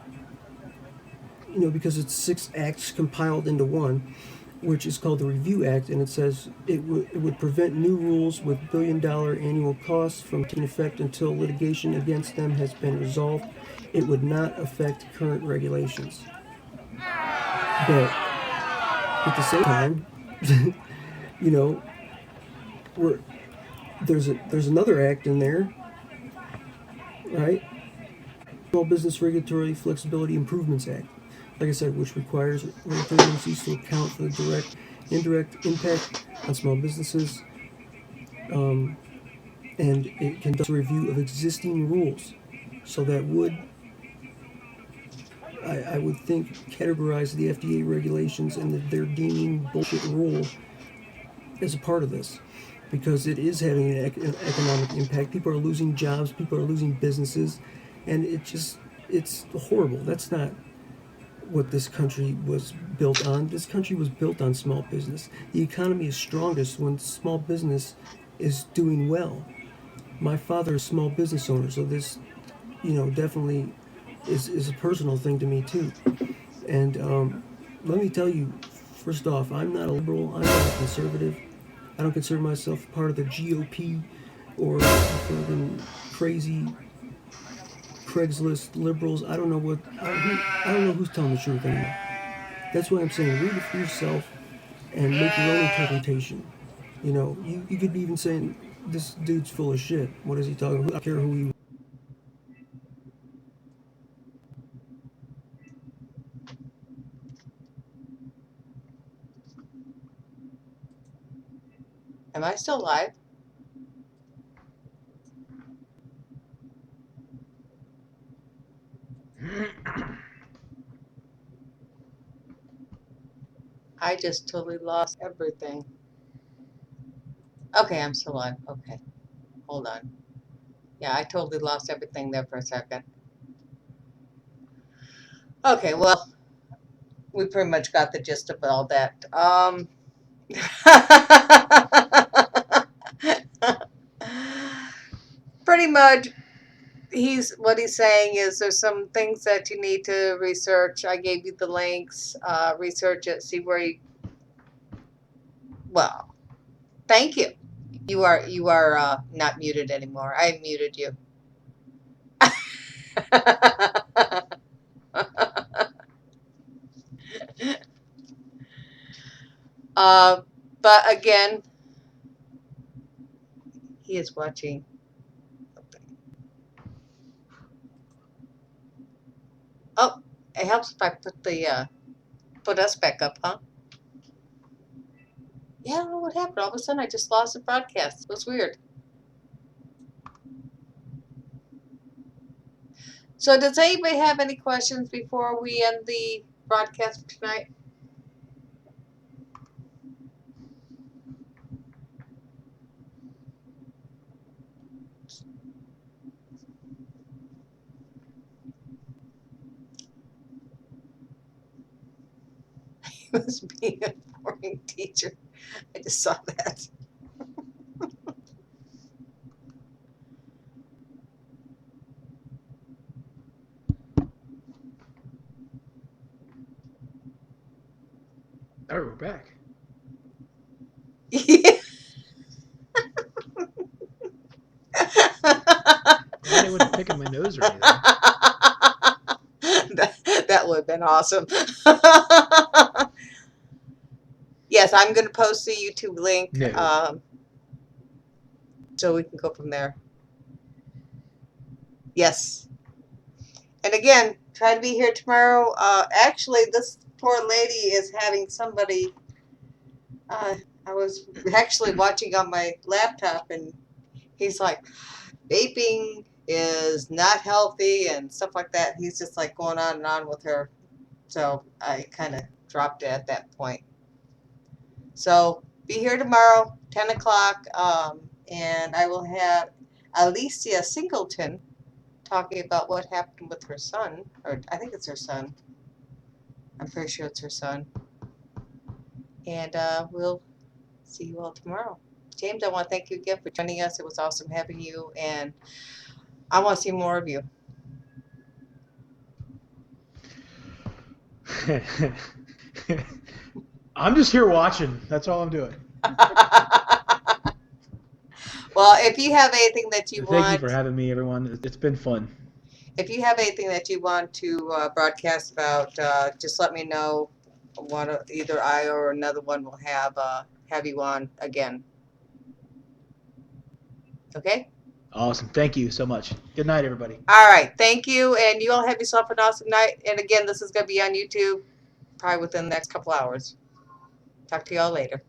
because it's 6 acts compiled into one, which is called the Review Act, and it says it would prevent new rules with billion-dollar annual costs from taking effect until litigation against them has been resolved. It would not affect current regulations. But at the same time, there's another act in there, right? Small Business Regulatory Flexibility Improvements Act, like I said, which requires regulatory agencies to account for the direct, indirect impact on small businesses, and it conducts a review of existing rules. So that would, I would think, categorize the FDA regulations and their deeming bullshit rule as a part of this, because it is having an economic impact. People are losing jobs, people are losing businesses, and it's horrible. That's not what this country was built on. This country was built on small business. The economy is strongest when small business is doing well. My father is a small business owner, so this, definitely is a personal thing to me too. And let me tell you, first off, I'm not a liberal. I'm not a conservative. I don't consider myself part of the GOP or the crazy Craigslist liberals. I don't know I don't know who's telling the truth anymore. That's why I'm saying read it for yourself and make your own interpretation. You could be even saying this dude's full of shit. What is he talking about? I don't care who he. Am I still live? I just totally lost everything. Okay, I'm still live. Okay, hold on. Yeah, I totally lost everything there for a second. Okay, well, we pretty much got the gist of all that. Pretty much, what he's saying is there's some things that you need to research. I gave you the links. Research it. See where you. Well, thank you. You are not muted anymore. I muted you. But again, he is watching something. Oh, it helps if I put us back up, huh? Yeah, I don't know what happened. All of a sudden, I just lost the broadcast. It was weird. So, does anybody have any questions before we end the broadcast for tonight? He was being a boring teacher. I just saw that. Oh, we're back. Yeah. Glad they wouldn't pick on my nose or anything. That would have been awesome. Yes, I'm going to post the YouTube link No. so we can go from there. Yes. And again, try to be here tomorrow. Actually, this poor lady is having somebody. I was actually watching on my laptop, and he's like, vaping is not healthy and stuff like that. He's just like going on and on with her. So I kind of dropped it at that point. So be here tomorrow, 10 o'clock, and I will have Alicia Singleton talking about what happened with her son, or I think it's her son. I'm pretty sure it's her son. And we'll see you all tomorrow. James, I want to thank you again for joining us. It was awesome having you, and I want to see more of you. I'm just here watching. That's all I'm doing. Well, if you have anything that you Thank you want, for having me, everyone. It's been fun. if you have anything that you want to broadcast about, just let me know. Either I or another one will have you on again. Okay? Awesome. Thank you so much. Good night, everybody. All right. Thank you, and you all have yourself an awesome night. And again, this is going to be on YouTube probably within the next couple hours. Talk to you all later.